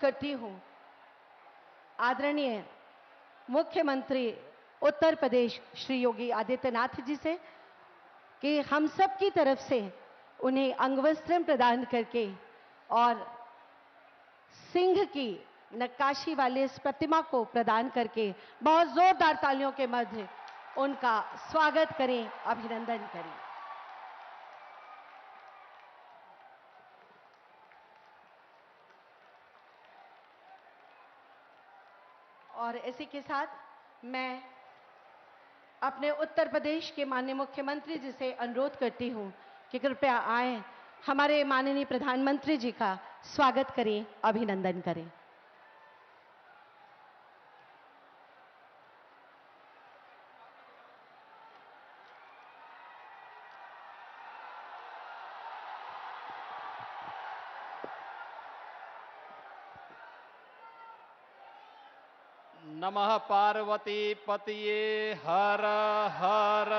करती हूं आदरणीय मुख्यमंत्री उत्तर प्रदेश श्री योगी आदित्यनाथ जी से कि हम सब की तरफ से उन्हें अंगवस्त्र प्रदान करके और सिंह की नक्काशी वाले इस प्रतिमा को प्रदान करके बहुत जोरदार तालियों के मध्य उनका स्वागत करें, अभिनंदन करें। और इसी के साथ मैं अपने उत्तर प्रदेश के माननीय मुख्यमंत्री जी से अनुरोध करती हूं कि कृपया आए, हमारे माननीय प्रधानमंत्री जी का स्वागत करें, अभिनंदन करें। नमः पार्वती पतिये हर हर।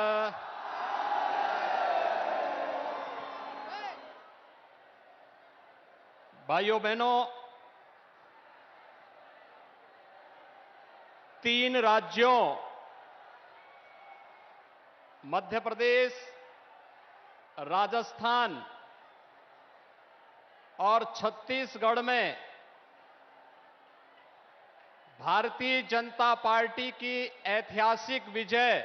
भाइयों बहनों, 3 राज्यों मध्य प्रदेश, राजस्थान और छत्तीसगढ़ में भारतीय जनता पार्टी की ऐतिहासिक विजय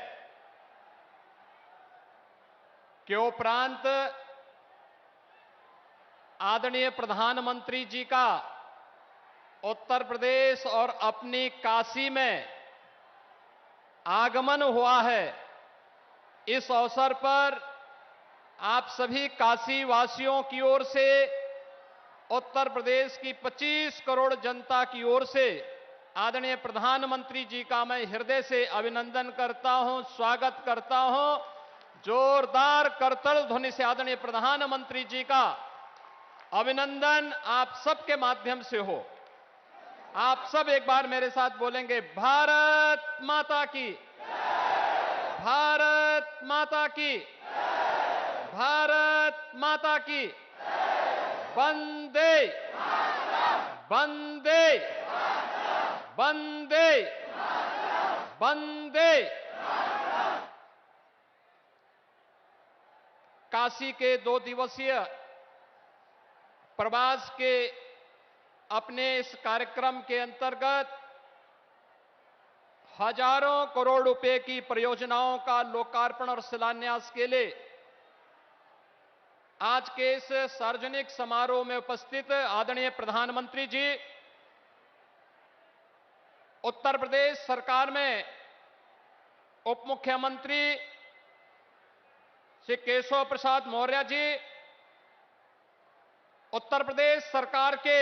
के उपरांत आदरणीय प्रधानमंत्री जी का उत्तर प्रदेश और अपनी काशी में आगमन हुआ है। इस अवसर पर आप सभी काशी वासियों की ओर से, उत्तर प्रदेश की 25 करोड़ जनता की ओर से आदरणीय प्रधानमंत्री जी का मैं हृदय से अभिनंदन करता हूं, स्वागत करता हूं। जोरदार करताल ध्वनि से आदरणीय प्रधानमंत्री जी का अभिनंदन आप सबके माध्यम से हो। आप सब एक बार मेरे साथ बोलेंगे, भारत माता की, भारत माता की, भारत माता की, वंदे वंदे वंदे वंदे। काशी के 2 दिवसीय प्रवास के अपने इस कार्यक्रम के अंतर्गत हजारों करोड़ रुपए की परियोजनाओं का लोकार्पण और शिलान्यास के लिए आज के इस सार्वजनिक समारोह में उपस्थित आदरणीय प्रधानमंत्री जी, उत्तर प्रदेश सरकार में उप मुख्यमंत्री श्री केशव प्रसाद मौर्य जी, उत्तर प्रदेश सरकार के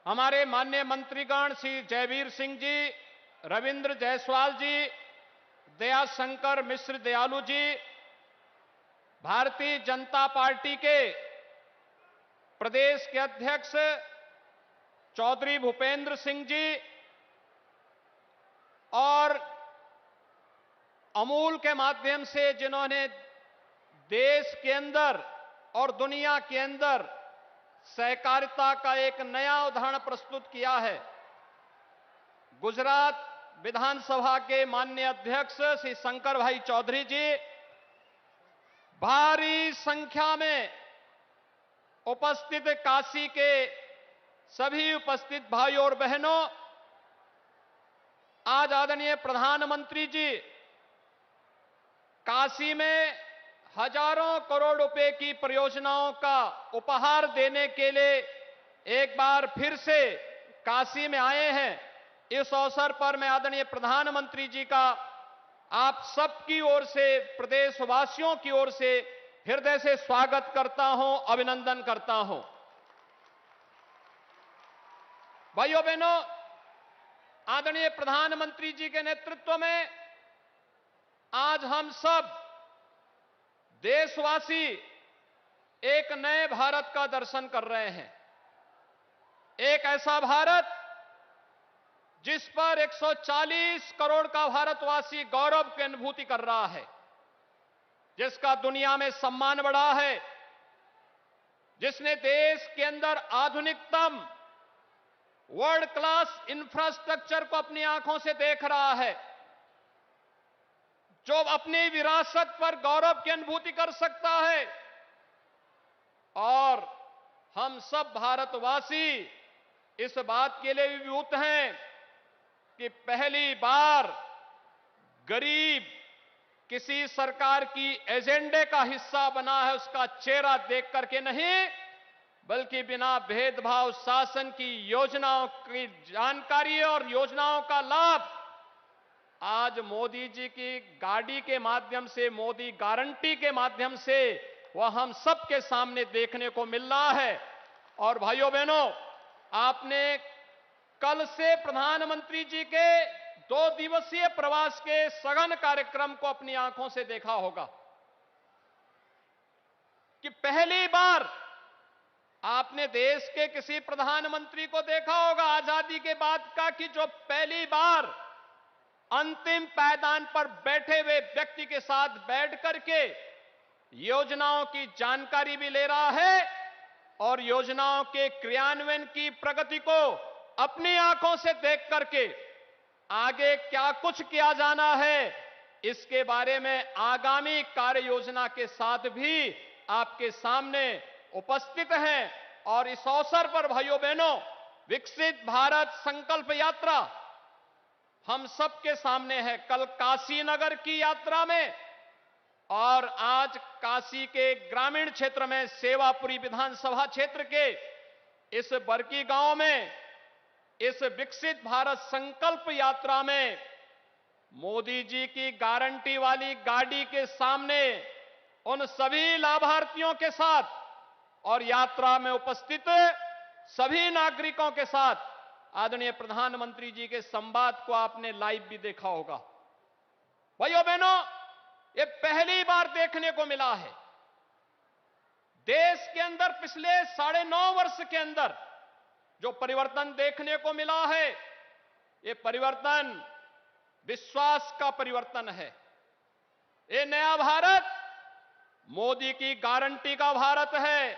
हमारे माननीय मंत्रीगण श्री जयवीर सिंह जी, रविंद्र जायसवाल जी, दयाशंकर मिश्र दयालु जी, भारतीय जनता पार्टी के प्रदेश के अध्यक्ष चौधरी भूपेंद्र सिंह जी और अमूल के माध्यम से जिन्होंने देश के अंदर और दुनिया के अंदर सहकारिता का एक नया उदाहरण प्रस्तुत किया है, गुजरात विधानसभा के माननीय अध्यक्ष श्री शंकर भाई चौधरी जी, भारी संख्या में उपस्थित काशी के सभी उपस्थित भाइयों और बहनों, आज आदरणीय प्रधानमंत्री जी काशी में हजारों करोड़ रुपए की परियोजनाओं का उपहार देने के लिए एक बार फिर से काशी में आए हैं। इस अवसर पर मैं आदरणीय प्रधानमंत्री जी का आप सबकी ओर से, प्रदेशवासियों की ओर से हृदय से स्वागत करता हूं, अभिनंदन करता हूं। भाइयों बहनों, आदरणीय प्रधानमंत्री जी के नेतृत्व में आज हम सब देशवासी एक नए भारत का दर्शन कर रहे हैं। एक ऐसा भारत जिस पर 140 करोड़ का भारतवासी गौरव की अनुभूति कर रहा है, जिसका दुनिया में सम्मान बढ़ा है, जिसने देश के अंदर आधुनिकतम वर्ल्ड क्लास इंफ्रास्ट्रक्चर को अपनी आंखों से देख रहा है, जो अपनी विरासत पर गौरव की अनुभूति कर सकता है। और हम सब भारतवासी इस बात के लिए विभूत हैं कि पहली बार गरीब किसी सरकार की एजेंडे का हिस्सा बना है, उसका चेहरा देख करके नहीं, बल्कि बिना भेदभाव शासन की योजनाओं की जानकारी और योजनाओं का लाभ आज मोदी जी की गाड़ी के माध्यम से, मोदी गारंटी के माध्यम से वह हम सबके सामने देखने को मिल रहा है। और भाइयों बहनों, आपने कल से प्रधानमंत्री जी के 2 दिवसीय प्रवास के सघन कार्यक्रम को अपनी आंखों से देखा होगा कि पहली बार आपने देश के किसी प्रधानमंत्री को देखा होगा आजादी के बाद का कि जो पहली बार अंतिम पायदान पर बैठे हुए व्यक्ति के साथ बैठ करके योजनाओं की जानकारी भी ले रहा है और योजनाओं के क्रियान्वयन की प्रगति को अपनी आंखों से देख करके आगे क्या कुछ किया जाना है, इसके बारे में आगामी कार्य योजना के साथ भी आपके सामने उपस्थित हैं। और इस अवसर पर भाइयों बहनों, विकसित भारत संकल्प यात्रा हम सबके सामने है। कल काशी नगर की यात्रा में और आज काशी के ग्रामीण क्षेत्र में सेवापुरी विधानसभा क्षेत्र के इस बरकी गांव में इस विकसित भारत संकल्प यात्रा में मोदी जी की गारंटी वाली गाड़ी के सामने उन सभी लाभार्थियों के साथ और यात्रा में उपस्थित सभी नागरिकों के साथ आदरणीय प्रधानमंत्री जी के संवाद को आपने लाइव भी देखा होगा। भाइयों बहनों, ये पहली बार देखने को मिला है देश के अंदर पिछले 9.5 वर्ष के अंदर जो परिवर्तन देखने को मिला है, ये परिवर्तन विश्वास का परिवर्तन है। ये नया भारत मोदी की गारंटी का भारत है।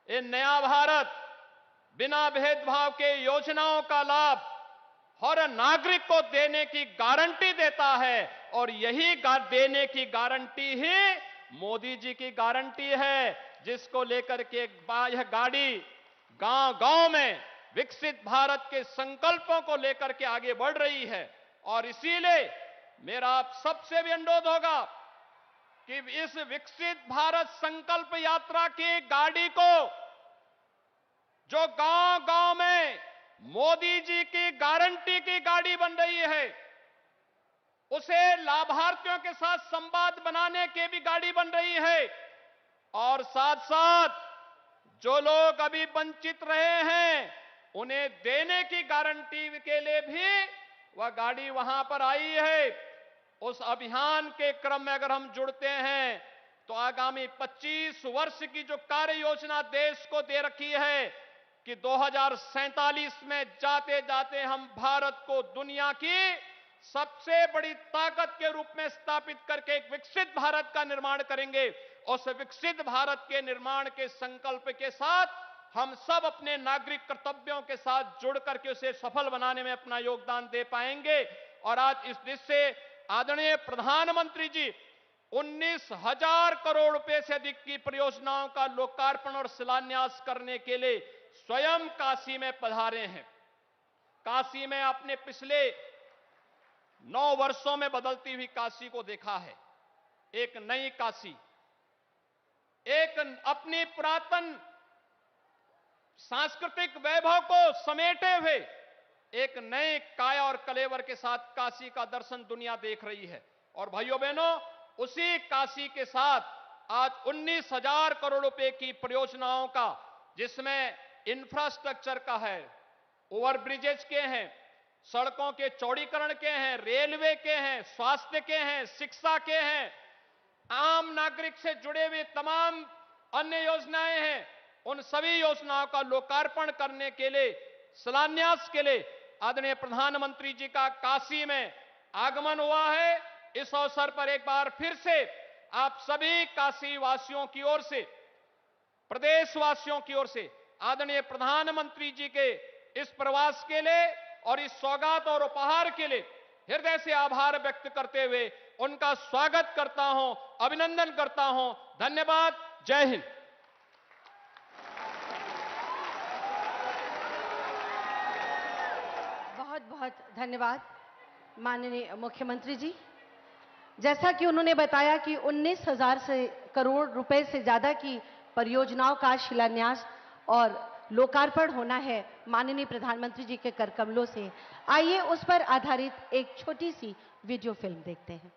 ये नया भारत बिना भेदभाव के योजनाओं का लाभ हर नागरिक को देने की गारंटी देता है और यही देने की गारंटी ही मोदी जी की गारंटी है, जिसको लेकर के यह गाड़ी गांव-गांव में विकसित भारत के संकल्पों को लेकर के आगे बढ़ रही है। और इसीलिए मेरा आप सबसे भी अनुरोध होगा कि इस विकसित भारत संकल्प यात्रा की गाड़ी को जो गांव-गांव में मोदी जी की गारंटी की गाड़ी बन रही है, उसे लाभार्थियों के साथ संवाद बनाने की भी गाड़ी बन रही है और साथ साथ जो लोग अभी वंचित रहे हैं उन्हें देने की गारंटी के लिए भी वह गाड़ी वहां पर आई है। उस अभियान के क्रम में अगर हम जुड़ते हैं तो आगामी 25 वर्ष की जो कार्य योजना देश को दे रखी है कि 2047 में जाते जाते हम भारत को दुनिया की सबसे बड़ी ताकत के रूप में स्थापित करके एक विकसित भारत का निर्माण करेंगे। उस विकसित भारत के निर्माण के संकल्प के साथ हम सब अपने नागरिक कर्तव्यों के साथ जुड़ करके उसे सफल बनाने में अपना योगदान दे पाएंगे। और आज इस दिशा से आदरणीय प्रधानमंत्री जी 19,000 करोड़ रुपए से अधिक की परियोजनाओं का लोकार्पण और शिलान्यास करने के लिए स्वयं काशी में पधारे हैं। काशी में आपने पिछले 9 वर्षों में बदलती हुई काशी को देखा है। एक नई काशी, एक अपनी पुरातन सांस्कृतिक वैभव को समेटे हुए एक नए काया और कलेवर के साथ काशी का दर्शन दुनिया देख रही है। और भाइयों बहनों, उसी काशी के साथ आज 19,000 करोड़ रुपए की परियोजनाओं का, जिसमें इंफ्रास्ट्रक्चर का है, ओवरब्रिजेज के हैं, सड़कों के चौड़ीकरण के हैं, रेलवे के हैं, स्वास्थ्य के हैं, शिक्षा के हैं, आम नागरिक से जुड़े हुए तमाम अन्य योजनाएं हैं, उन सभी योजनाओं का लोकार्पण करने के लिए, शिलान्यास के लिए आदरणीय प्रधानमंत्री जी का काशी में आगमन हुआ है। इस अवसर पर एक बार फिर से आप सभी काशी वासियों की ओर से प्रदेशवासियों की ओर से आदरणीय प्रधानमंत्री जी के इस प्रवास के लिए और इस सौगात और उपहार के लिए हृदय से आभार व्यक्त करते हुए उनका स्वागत करता हूं, अभिनंदन करता हूं। धन्यवाद। जय हिंद। बहुत बहुत धन्यवाद माननीय मुख्यमंत्री जी। जैसा कि उन्होंने बताया कि 19,000 करोड़ रुपए से ज्यादा की परियोजनाओं का शिलान्यास और लोकार्पण होना है माननीय प्रधानमंत्री जी के कर कमलों से। आइए उस पर आधारित एक छोटी सी वीडियो फिल्म देखते हैं।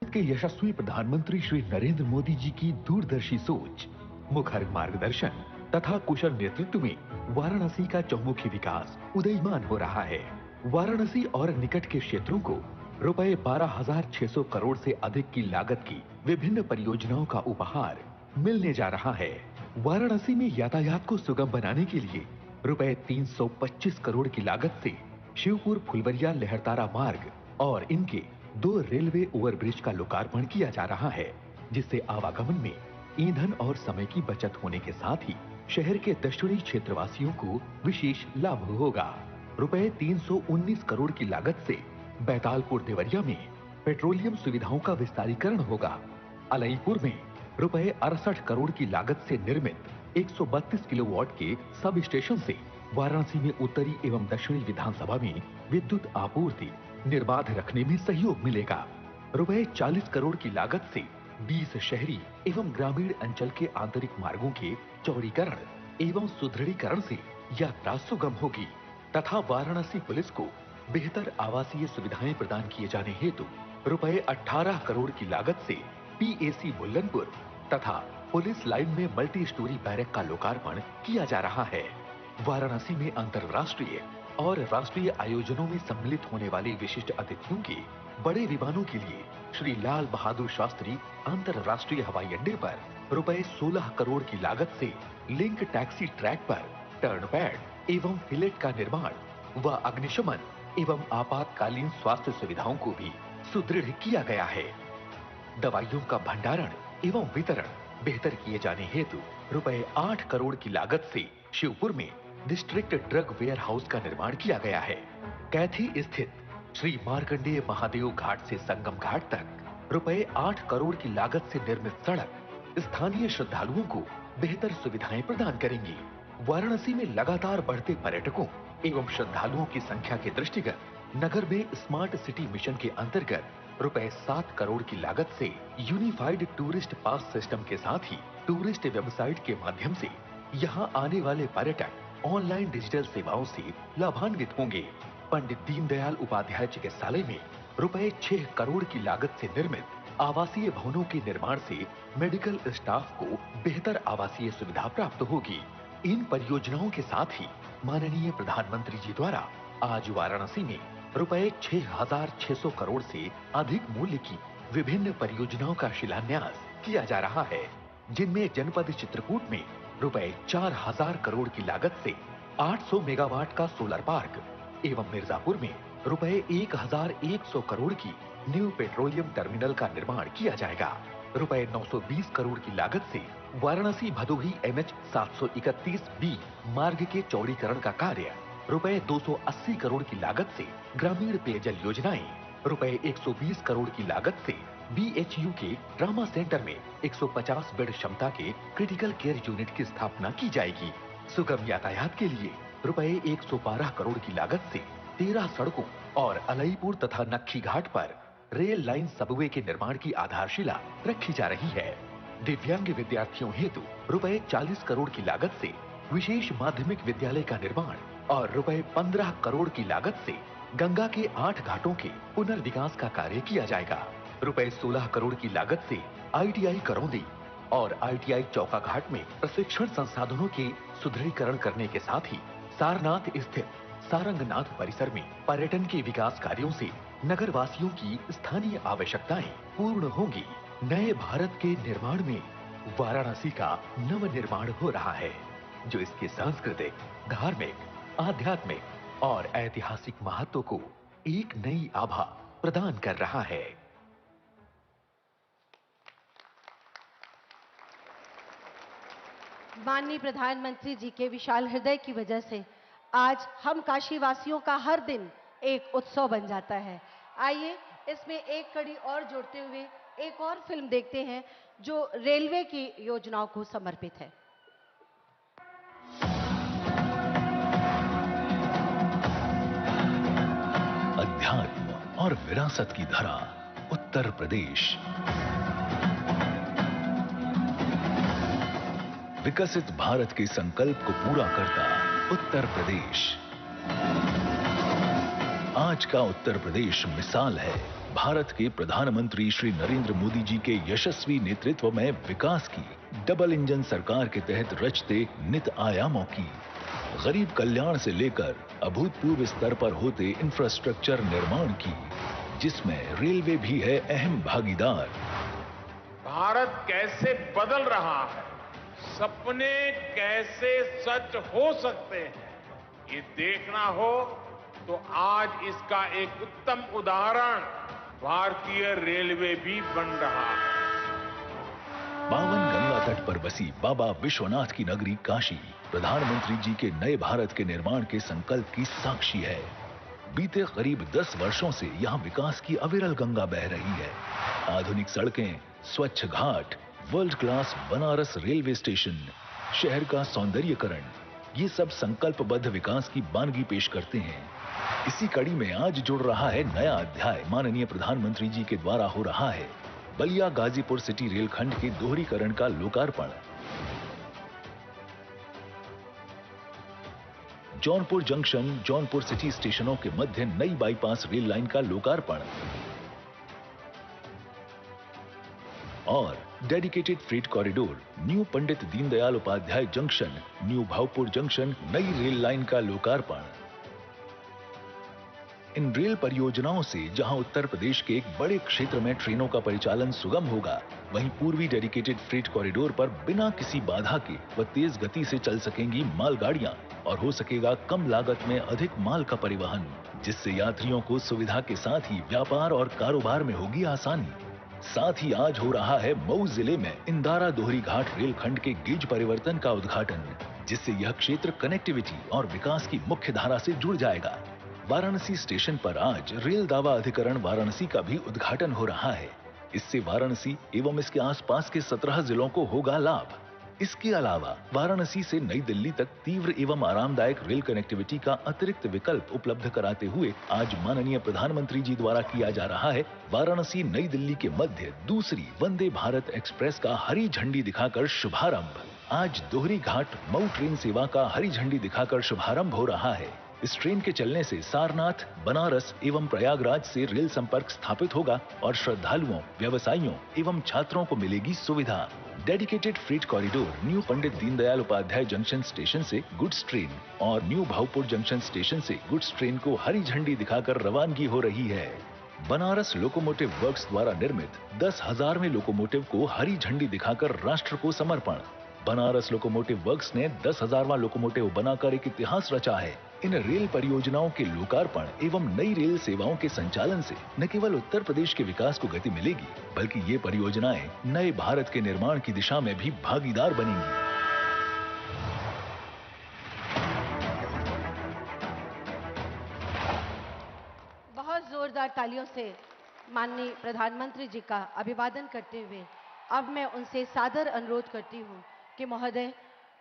के यशस्वी प्रधानमंत्री श्री नरेंद्र मोदी जी की दूरदर्शी सोच, मुखर मार्गदर्शन तथा कुशल नेतृत्व में वाराणसी का चहुमुखी विकास उदयमान हो रहा है। वाराणसी और निकट के क्षेत्रों को रुपए 12,600 करोड़ से अधिक की लागत की विभिन्न परियोजनाओं का उपहार मिलने जा रहा है। वाराणसी में यातायात को सुगम बनाने के लिए रुपए 325 करोड़ की लागत से शिवपुर फुलवरिया लहरतारा मार्ग और इनके 2 रेलवे ओवरब्रिज का लोकार्पण किया जा रहा है, जिससे आवागमन में ईंधन और समय की बचत होने के साथ ही शहर के दक्षिणी क्षेत्रवासियों को विशेष लाभ होगा। रुपए 319 करोड़ की लागत से बैतालपुर देवरिया में पेट्रोलियम सुविधाओं का विस्तारीकरण होगा। अलईपुर में रुपए 68 करोड़ की लागत से निर्मित 132 किलोवाट के सब स्टेशन से वाराणसी में उत्तरी एवं दक्षिणी विधानसभा में विद्युत आपूर्ति निर्बाध रखने में सहयोग मिलेगा। रुपए 40 करोड़ की लागत से 20 शहरी एवं ग्रामीण अंचल के आंतरिक मार्गों के चौड़ीकरण एवं सुदृढ़ीकरण से यात्रा सुगम होगी तथा वाराणसी पुलिस को बेहतर आवासीय सुविधाएं प्रदान किए जाने हेतु रुपए 18 करोड़ की लागत से पीएसी बुल्लनपुर तथा पुलिस लाइन में मल्टी स्टोरी बैरक का लोकार्पण किया जा रहा है। वाराणसी में अंतर्राष्ट्रीय और राष्ट्रीय आयोजनों में सम्मिलित होने वाले विशिष्ट अतिथियों के बड़े विमानों के लिए श्री लाल बहादुर शास्त्री अंतर्राष्ट्रीय हवाई अड्डे पर रुपए 16 करोड़ की लागत से लिंक टैक्सी ट्रैक पर टर्न पैड एवं फिलेट का निर्माण व अग्निशमन एवं आपातकालीन स्वास्थ्य सुविधाओं को भी सुदृढ़ किया गया है। दवाइयों का भंडारण एवं वितरण बेहतर किए जाने हेतु रुपए 8 करोड़ की लागत से शिवपुर में डिस्ट्रिक्ट ड्रग वेयर हाउस का निर्माण किया गया है। कैथी स्थित श्री मार्कंडेय महादेव घाट से संगम घाट तक रुपए 8 करोड़ की लागत से निर्मित सड़क स्थानीय श्रद्धालुओं को बेहतर सुविधाएं प्रदान करेंगी। वाराणसी में लगातार बढ़ते पर्यटकों एवं श्रद्धालुओं की संख्या के दृष्टिगत नगर में स्मार्ट सिटी मिशन के अंतर्गत रुपए 7 करोड़ की लागत से यूनिफाइड टूरिस्ट पास सिस्टम के साथ ही टूरिस्ट वेबसाइट के माध्यम से यहां आने वाले पर्यटक ऑनलाइन डिजिटल सेवाओं से लाभान्वित होंगे। पंडित दीनदयाल उपाध्याय चिकित्सालय में रुपए 6 करोड़ की लागत से निर्मित आवासीय भवनों के निर्माण से मेडिकल स्टाफ को बेहतर आवासीय सुविधा प्राप्त होगी। इन परियोजनाओं के साथ ही माननीय प्रधानमंत्री जी द्वारा आज वाराणसी में रुपए 6,600 करोड़ से अधिक मूल्य की विभिन्न परियोजनाओं का शिलान्यास किया जा रहा है, जिनमें जनपद चित्रकूट में रुपए 4,000 करोड़ की लागत से 800 मेगावाट का सोलर पार्क एवं मिर्जापुर में रुपए 1,100 करोड़ की न्यू पेट्रोलियम टर्मिनल का निर्माण किया जाएगा। रुपए 920 करोड़ की लागत से वाराणसी भदोही NH 731B मार्ग के चौड़ीकरण का कार्य, रुपए 280 करोड़ की लागत से ग्रामीण पेयजल योजनाएं, रुपए 120 करोड़ की लागत से BHU के ट्रामा सेंटर में 150 बेड क्षमता के क्रिटिकल केयर यूनिट की स्थापना की जाएगी। सुगम यातायात के लिए रुपए 112 करोड़ की लागत से 13 सड़कों और अलईपुर तथा नक्खी घाट पर रेल लाइन सबवे के निर्माण की आधारशिला रखी जा रही है। दिव्यांग विद्यार्थियों हेतु रुपए 40 करोड़ की लागत से विशेष माध्यमिक विद्यालय का निर्माण और रुपए 15 करोड़ की लागत से गंगा के 8 घाटों के पुनर्विकास का कार्य किया जाएगा। रुपए 16 करोड़ की लागत से ITI करौंदी और ITI चौका घाट में प्रशिक्षण संसाधनों के सुदृढ़ीकरण करने के साथ ही सारनाथ स्थित सारंगनाथ परिसर में पर्यटन के विकास कार्यों से नगर वासियों की स्थानीय आवश्यकताएं पूर्ण होंगी। नए भारत के निर्माण में वाराणसी का नव निर्माण हो रहा है, जो इसके सांस्कृतिक, धार्मिक, आध्यात्मिक और ऐतिहासिक महत्व को एक नई आभा प्रदान कर रहा है। माननीय प्रधानमंत्री जी के विशाल हृदय की वजह से आज हम काशीवासियों का हर दिन एक उत्सव बन जाता है। आइए इसमें एक कड़ी और जोड़ते हुए एक और फिल्म देखते हैं जो रेलवे की योजनाओं को समर्पित है। अध्यात्म और विरासत की धरा उत्तर प्रदेश, विकसित भारत के संकल्प को पूरा करता उत्तर प्रदेश। आज का उत्तर प्रदेश मिसाल है भारत के प्रधानमंत्री श्री नरेंद्र मोदी जी के यशस्वी नेतृत्व में विकास की डबल इंजन सरकार के तहत रचते नित आयामों की। गरीब कल्याण से लेकर अभूतपूर्व स्तर पर होते इंफ्रास्ट्रक्चर निर्माण की, जिसमें रेलवे भी है अहम भागीदार। भारत कैसे बदल रहा है, सपने कैसे सच हो सकते हैं, ये देखना हो तो आज इसका एक उत्तम उदाहरण भारतीय रेलवे भी बन रहा है। पावन गंगा तट पर बसी बाबा विश्वनाथ की नगरी काशी प्रधानमंत्री जी के नए भारत के निर्माण के संकल्प की साक्षी है। बीते करीब 10 वर्षों से यहाँ विकास की अविरल गंगा बह रही है। आधुनिक सड़कें, स्वच्छ घाट, world class Banaras railway station, शहर का सौंदर्यीकरण, ये सब संकल्पबद्ध विकास की बानगी पेश करते हैं। इसी कड़ी में आज जुड़ रहा है नया अध्याय। माननीय प्रधानमंत्री जी के द्वारा हो रहा है बलिया गाजीपुर सिटी रेलखंड के दोहरीकरण का लोकार्पण। जौनपुर जंक्शन, जौनपुर सिटी स्टेशनों के मध्य नई बाईपास रेल लाइन का लोकार्पण और dedicated freight corridor, new Pandit Deendayal Upadhyay junction, new Bhavpur junction नई रेल लाइन का लोकार्पण। इन रेल परियोजनाओं से जहां उत्तर प्रदेश के एक बड़े क्षेत्र में ट्रेनों का परिचालन सुगम होगा, वहीं पूर्वी डेडिकेटेड फ्रेट कॉरिडोर पर बिना किसी बाधा के व तेज गति से चल सकेंगी मालगाड़ियां और हो सकेगा कम लागत में अधिक माल का परिवहन, जिससे यात्रियों को सुविधा के साथ ही व्यापार और कारोबार में होगी आसानी। साथ ही आज हो रहा है मऊ जिले में इंदारा दोहरी घाट रेलखंड के गेज परिवर्तन का उद्घाटन, जिससे यह क्षेत्र कनेक्टिविटी और विकास की मुख्य धारा से जुड़ जाएगा। वाराणसी स्टेशन पर आज रेल दावा अधिकरण वाराणसी का भी उद्घाटन हो रहा है। इससे वाराणसी एवं इसके आसपास के 17 जिलों को होगा लाभ। इसके अलावा वाराणसी से नई दिल्ली तक तीव्र एवं आरामदायक रेल कनेक्टिविटी का अतिरिक्त विकल्प उपलब्ध कराते हुए आज माननीय प्रधानमंत्री जी द्वारा किया जा रहा है वाराणसी नई दिल्ली के मध्य दूसरी वंदे भारत एक्सप्रेस का हरी झंडी दिखाकर शुभारंभ। आज दोहरी घाट मऊ ट्रेन सेवा का हरी झंडी दिखाकर शुभारंभ हो रहा है। इस ट्रेन के चलने से सारनाथ, बनारस एवं प्रयागराज से रेल संपर्क स्थापित होगा और श्रद्धालुओं, व्यवसायियों एवं छात्रों को मिलेगी सुविधा। Dedicated freight corridor new Pandit Deendayal Upadhyay junction station से गुड्स ट्रेन और न्यू भावपुर जंक्शन स्टेशन से गुड्स ट्रेन को हरी झंडी दिखाकर रवानगी हो रही है। बनारस लोकोमोटिव वर्क्स द्वारा निर्मित 10,000वें लोकोमोटिव को हरी झंडी दिखाकर राष्ट्र को समर्पण। बनारस लोकोमोटिव वर्क्स ने 10,000वां लोकोमोटिव बनाकर एक इतिहास रचा है। इन रेल परियोजनाओं के लोकार्पण एवं नई रेल सेवाओं के संचालन से न केवल उत्तर प्रदेश के विकास को गति मिलेगी, बल्कि ये परियोजनाएं नए भारत के निर्माण की दिशा में भी भागीदार बनेंगी। बहुत जोरदार तालियों से माननीय प्रधानमंत्री जी का अभिवादन करते हुए अब मैं उनसे सादर अनुरोध करती हूं कि महोदय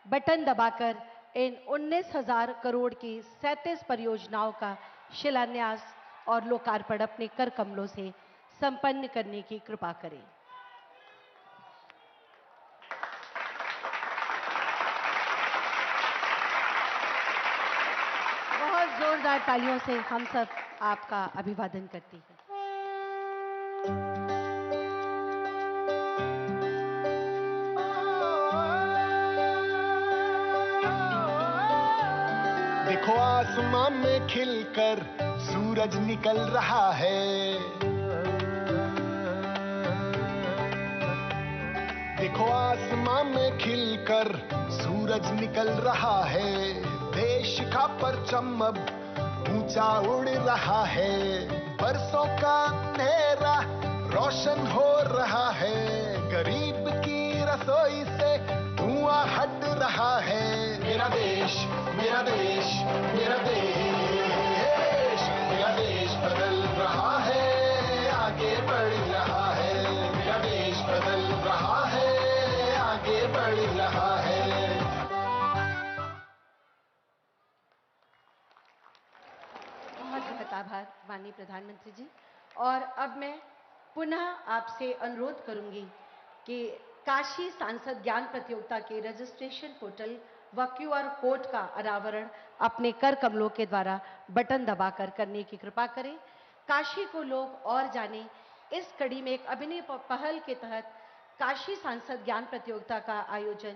बटन दबाकर इन 19,000 करोड़ की 37 परियोजनाओं का शिलान्यास और लोकार्पण अपने कर कमलों से संपन्न करने की कृपा करें। बहुत जोरदार तालियों से हम सब आपका अभिवादन करते हैं। देखो आसमां में खिलकर सूरज निकल रहा है। देखो आसमां में खिलकर सूरज निकल रहा है। देश का परचम अब ऊंचा उड़ रहा है। बरसों का अंधेरा रोशन हो रहा है। गरीब की रसोई से धुआं हट रहा है। मेरा देश, मेरा देश, मेरा देश, मेरा देश बदल रहा है, आगे बढ़ रहा है। मेरा देश बदल रहा है, आगे बढ़ रहा है। बहुत बहुत आभार माननीय प्रधानमंत्री जी। और अब मैं पुनः आपसे अनुरोध करूंगी कि काशी सांसद ज्ञान प्रतियोगिता के रजिस्ट्रेशन पोर्टल व क्यूआर कोड का अनावरण अपने कर कमलों के द्वारा बटन दबाकर करने की कृपा करें। काशी को लोग और जाने, इस कड़ी में एक अभिनव पहल के तहत काशी सांसद ज्ञान प्रतियोगिता का आयोजन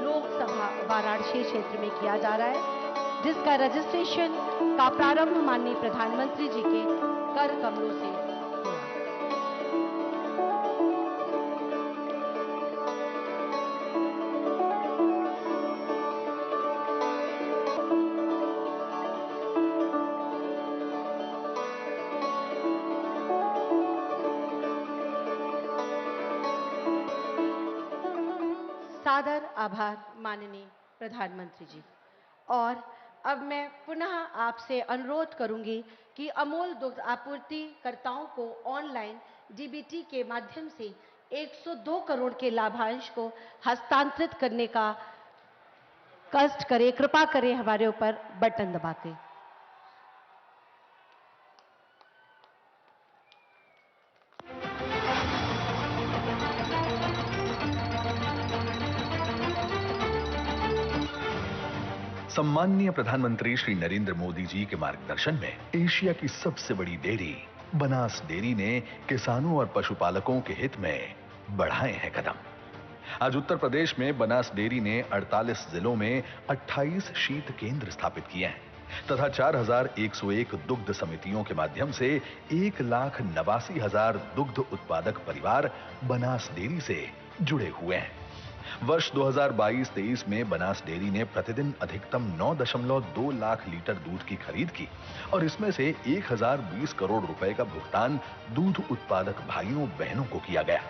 लोकसभा वाराणसी क्षेत्र में किया जा रहा है, जिसका रजिस्ट्रेशन का प्रारंभ माननीय प्रधानमंत्री जी के कर कमलों से हुआ। सादर आभार माननीय प्रधानमंत्री जी। और अब मैं पुनः आपसे अनुरोध करूंगी कि अमूल दुग्ध आपूर्तिकर्ताओं को ऑनलाइन डीबीटी के माध्यम से 102 करोड़ के लाभांश को हस्तांतरित करने का कष्ट करें, कृपा करें हमारे ऊपर बटन दबा के। सम्माननीय प्रधानमंत्री श्री नरेंद्र मोदी जी के मार्गदर्शन में एशिया की सबसे बड़ी डेयरी बनास डेयरी ने किसानों और पशुपालकों के हित में बढ़ाए हैं कदम। आज उत्तर प्रदेश में बनास डेयरी ने 48 जिलों में 28 शीत केंद्र स्थापित किए हैं तथा 4101 दुग्ध समितियों के माध्यम से 1,89,000 दुग्ध उत्पादक परिवार बनास डेयरी से जुड़े हुए हैं। वर्ष 2022-23 में बनास डेयरी ने प्रतिदिन अधिकतम 9.2 लाख लीटर दूध की खरीद की और इसमें से 1020 करोड़ रुपए का भुगतान दूध उत्पादक भाइयों बहनों को किया गया।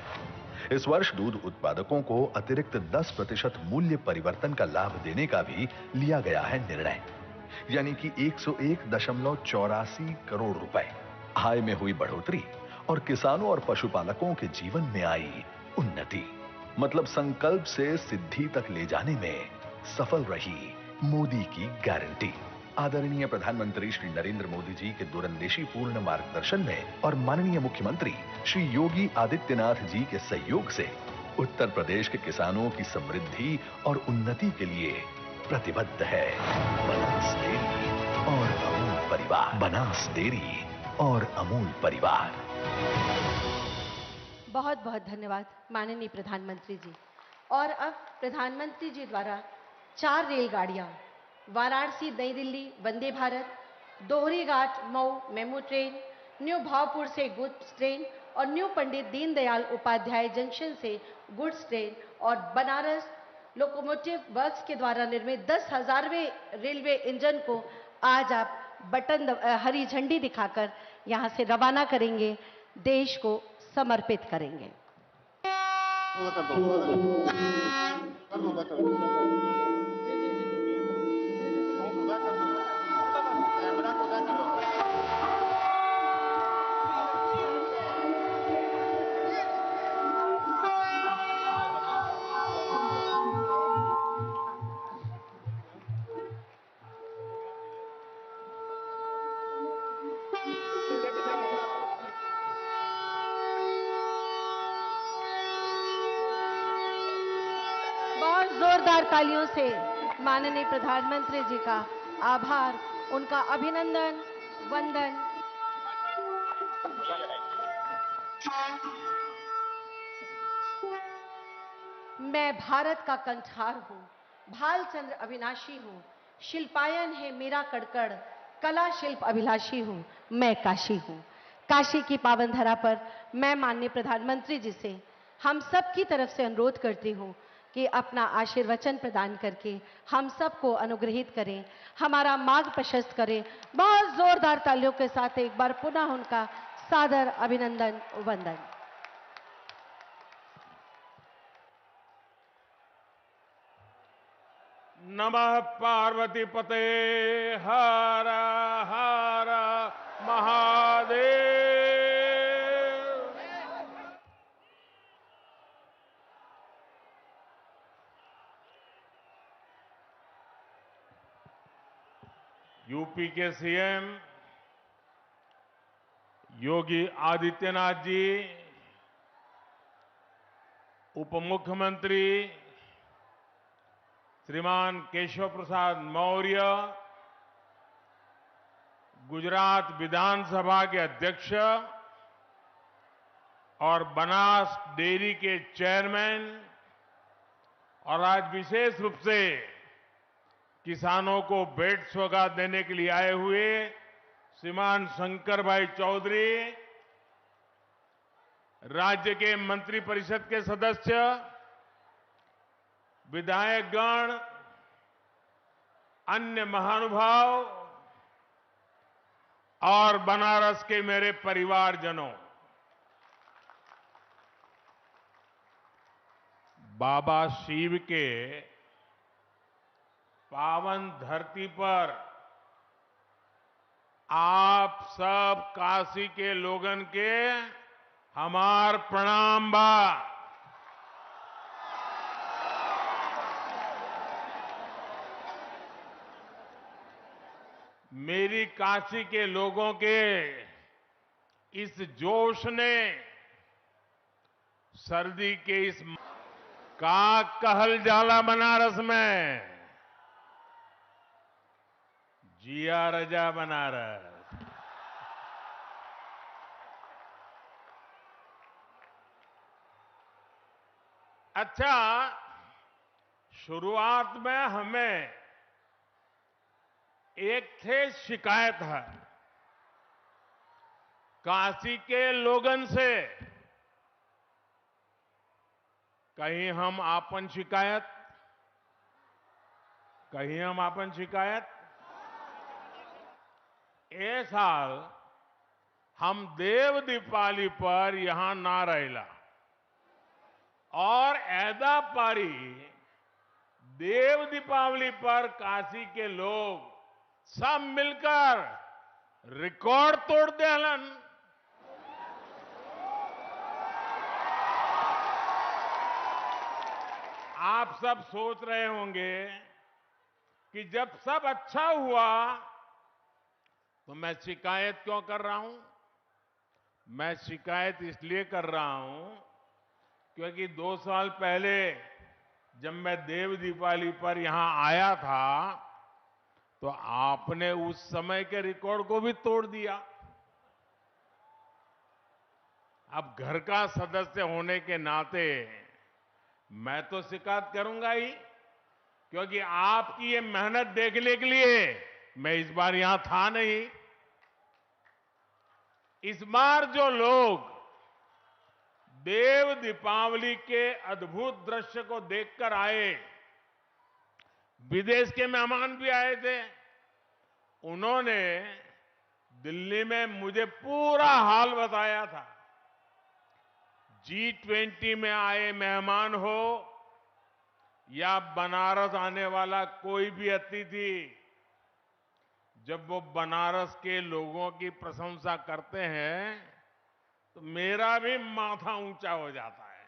इस वर्ष दूध उत्पादकों को अतिरिक्त 10% मूल्य परिवर्तन का लाभ देने का भी लिया गया है निर्णय, यानी कि 101.84 करोड़ रुपए। आय में हुई बढ़ोतरी और किसानों और पशुपालकों के जीवन में आई उन्नति, मतलब संकल्प से सिद्धि तक ले जाने में सफल रही मोदी की गारंटी। आदरणीय प्रधानमंत्री श्री नरेंद्र मोदी जी के दूरंदेशी पूर्ण मार्गदर्शन में और माननीय मुख्यमंत्री श्री योगी आदित्यनाथ जी के सहयोग से उत्तर प्रदेश के किसानों की समृद्धि और उन्नति के लिए प्रतिबद्ध है बनास डेयरी और अमूल परिवार। बनास डेयरी और अमूल परिवार। बहुत बहुत धन्यवाद माननीय प्रधानमंत्री जी। और अब प्रधानमंत्री जी द्वारा 4 रेलगाड़ियां वाराणसी नई Delhi Vande Bharat, Dohri Ghat Mau memu train, new Bhavpur से गुड्स ट्रेन और न्यू पंडित दीनदयाल उपाध्याय जंक्शन से गुड्स ट्रेन और बनारस लोकोमोटिव वर्क्स के द्वारा निर्मित 10,000वें रेलवे इंजन को आज आप हरी झंडी दिखाकर यहां से रवाना करेंगे, देश को समर्पित करेंगे। जोरदार तालियों से माननीय प्रधानमंत्री जी का आभार, उनका अभिनंदन, वंदन। मैं भारत का कंठार हूं, भालचंद्र अविनाशी हूं, शिल्पायन है मेरा कड़कड़, कला शिल्प अभिलाषी हूं, मैं काशी हूं। काशी की पावन धरा पर मैं माननीय प्रधानमंत्री जी से हम सब की तरफ से अनुरोध करती हूं कि अपना आशीर्वचन प्रदान करके हम सबको अनुग्रहित करें, हमारा मार्ग प्रशस्त करें। बहुत जोरदार तालियों के साथ एक बार पुनः उनका सादर अभिनंदन, वंदन। नमः पार्वती पते हर हर महादेव। यूपी के सीएम योगी आदित्यनाथ जी, उप मुख्यमंत्री श्रीमान केशव प्रसाद मौर्य, गुजरात विधानसभा के अध्यक्ष और बनास डेयरी के चेयरमैन, और आज विशेष रूप से किसानों को भेंट सौगात देने के लिए आए हुए श्रीमान शंकर भाई चौधरी, राज्य के मंत्रिपरिषद के सदस्य, विधायकगण, अन्य महानुभाव और बनारस के मेरे परिवारजनों, बाबा शिव के पावन धरती पर आप सब काशी के लोगन के हमार प्रणाम बा। मेरी काशी के लोगों के इस जोश ने सर्दी के इस का कहल जाला बनारस में, जिया रजा बनारस। अच्छा, शुरुआत में हमें एक थे शिकायत है काशी के लोगन से, कहीं हम आपन शिकायत ए साल हम देव दीपावली पर यहां ना रहेला और ऐदा पारी देव दीपावली पर काशी के लोग सब मिलकर रिकॉर्ड तोड़ देलन। आप सब सोच रहे होंगे कि जब सब अच्छा हुआ तो मैं शिकायत क्यों कर रहा हूं। मैं शिकायत इसलिए कर रहा हूं क्योंकि 2 साल पहले जब मैं देव दीपावली पर यहां आया था तो आपने उस समय के रिकॉर्ड को भी तोड़ दिया। अब घर का सदस्य होने के नाते मैं तो शिकायत करूंगा ही, क्योंकि आपकी ये मेहनत देखने के लिए मैं इस बार यहां था नहीं। इस बार जो लोग देव दीपावली के अद्भुत दृश्य को देखकर आए, विदेश के मेहमान भी आए थे, उन्होंने दिल्ली में मुझे पूरा हाल बताया था। G20 में आए मेहमान हो या बनारस आने वाला कोई भी अतिथि, जब वो बनारस के लोगों की प्रशंसा करते हैं तो मेरा भी माथा ऊंचा हो जाता है।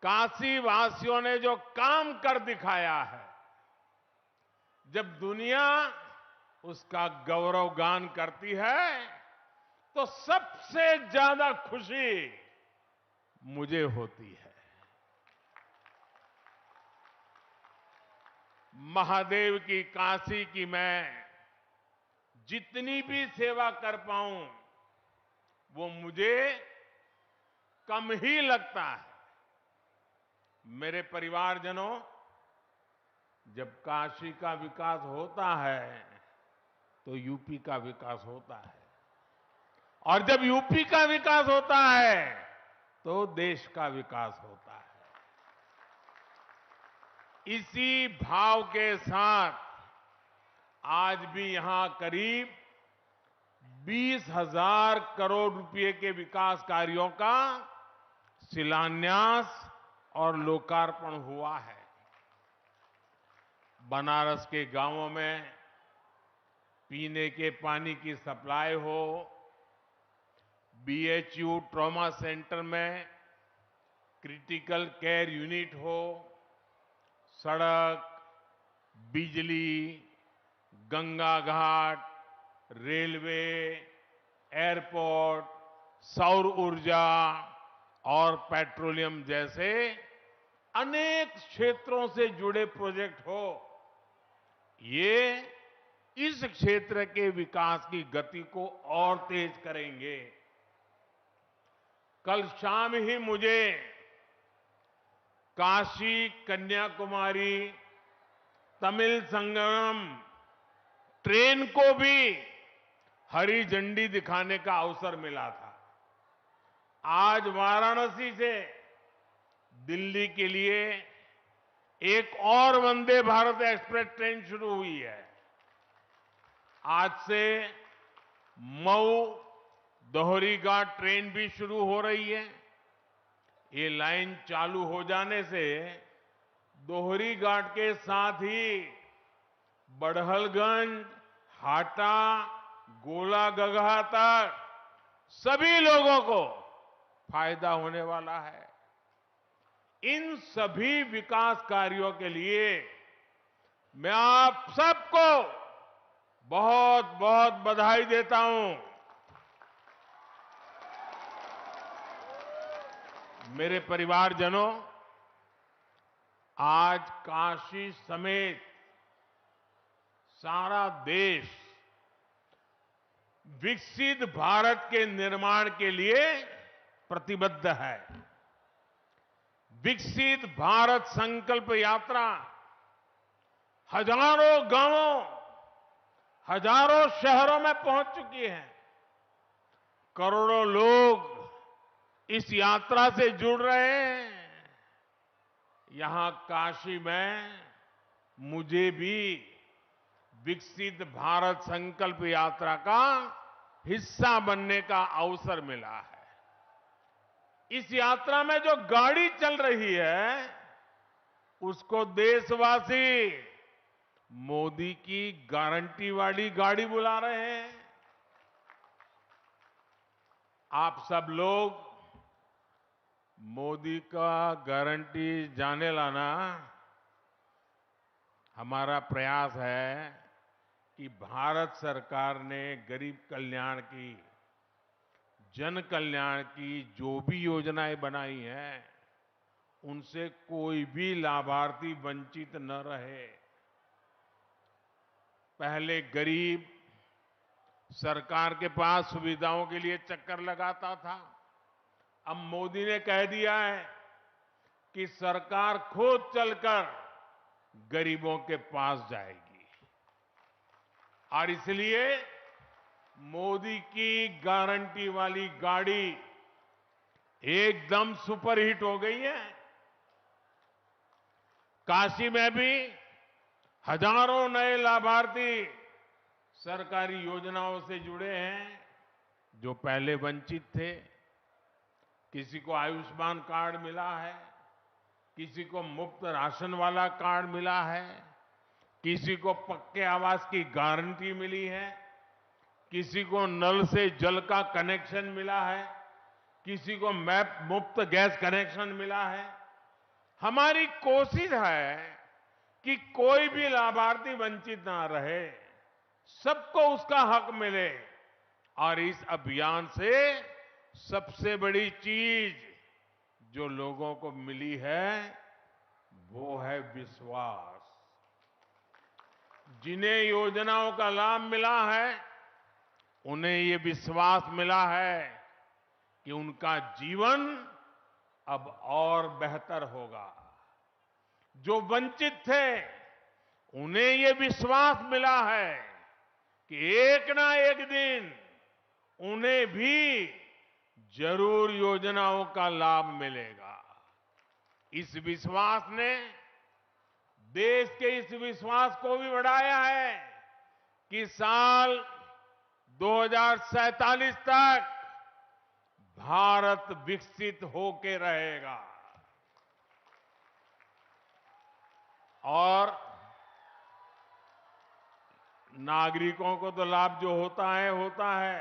काशी वासियों ने जो काम कर दिखाया है, जब दुनिया उसका गौरवगान करती है तो सबसे ज्यादा खुशी मुझे होती है। महादेव की काशी की मैं जितनी भी सेवा कर पाऊं वो मुझे कम ही लगता है। मेरे परिवारजनों, जब काशी का विकास होता है तो यूपी का विकास होता है, और जब यूपी का विकास होता है तो देश का विकास होता है। इसी भाव के साथ आज भी यहां करीब 20,000 करोड़ रुपए के विकास कार्यों का शिलान्यास और लोकार्पण हुआ है। बनारस के गांवों में पीने के पानी की सप्लाई हो, बीएचयू ट्रॉमा सेंटर में क्रिटिकल केयर यूनिट हो, सड़क, बिजली, गंगा घाट, रेलवे, एयरपोर्ट, सौर ऊर्जा और पेट्रोलियम जैसे अनेक क्षेत्रों से जुड़े प्रोजेक्ट हो, ये इस क्षेत्र के विकास की गति को और तेज करेंगे। कल शाम ही मुझे काशी कन्याकुमारी तमिल संगम ट्रेन को भी हरी झंडी दिखाने का अवसर मिला था। आज वाराणसी से दिल्ली के लिए एक और वंदे भारत एक्सप्रेस ट्रेन शुरू हुई है। आज से मऊ दोहरीघाट ट्रेन भी शुरू हो रही है। ये लाइन चालू हो जाने से दोहरीघाट के साथ ही बड़हलगंज, हाटा, गोलागगहा तक सभी लोगों को फायदा होने वाला है। इन सभी विकास कार्यों के लिए मैं आप सबको बहुत बहुत बधाई देता हूं। मेरे परिवारजनों, आज काशी समेत सारा देश विकसित भारत के निर्माण के लिए प्रतिबद्ध है। विकसित भारत संकल्प यात्रा हजारों गांवों, हजारों शहरों में पहुंच चुकी है। करोड़ों लोग इस यात्रा से जुड़ रहे हैं। यहां काशी में मुझे भी विकसित भारत संकल्प यात्रा का हिस्सा बनने का अवसर मिला है। इस यात्रा में जो गाड़ी चल रही है, उसको देशवासी मोदी की गारंटी वाली गाड़ी बुला रहे हैं। आप सब लोग मोदी का गारंटी जाने लाना हमारा प्रयास है कि भारत सरकार ने गरीब कल्याण की, जन कल्याण की जो भी योजनाएं बनाई हैं, उनसे कोई भी लाभार्थी वंचित न रहे। पहले गरीब सरकार के पास सुविधाओं के लिए चक्कर लगाता था। अब मोदी ने कह दिया है कि सरकार खुद चलकर गरीबों के पास जाएगी। और इसलिए मोदी की गारंटी वाली गाड़ी एकदम सुपरहिट हो गई है। काशी में भी हजारों नए लाभार्थी सरकारी योजनाओं से जुड़े हैं, जो पहले वंचित थे। किसी को आयुष्मान कार्ड मिला है, किसी को मुफ्त राशन वाला कार्ड मिला है, किसी को पक्के आवास की गारंटी मिली है, किसी को नल से जल का कनेक्शन मिला है, किसी को मैप मुफ्त गैस कनेक्शन मिला है। हमारी कोशिश है कि कोई भी लाभार्थी वंचित ना रहे, सबको उसका हक मिले। और इस अभियान से सबसे बड़ी चीज जो लोगों को मिली है, वो है विश्वास। जिन्हें योजनाओं का लाभ मिला है, उन्हें ये विश्वास मिला है कि उनका जीवन अब और बेहतर होगा। जो वंचित थे, उन्हें ये विश्वास मिला है कि एक ना एक दिन उन्हें भी जरूर योजनाओं का लाभ मिलेगा। इस विश्वास ने देश के इस विश्वास को भी बढ़ाया है कि साल 2047 तक भारत विकसित होके रहेगा। और नागरिकों को तो लाभ जो होता है,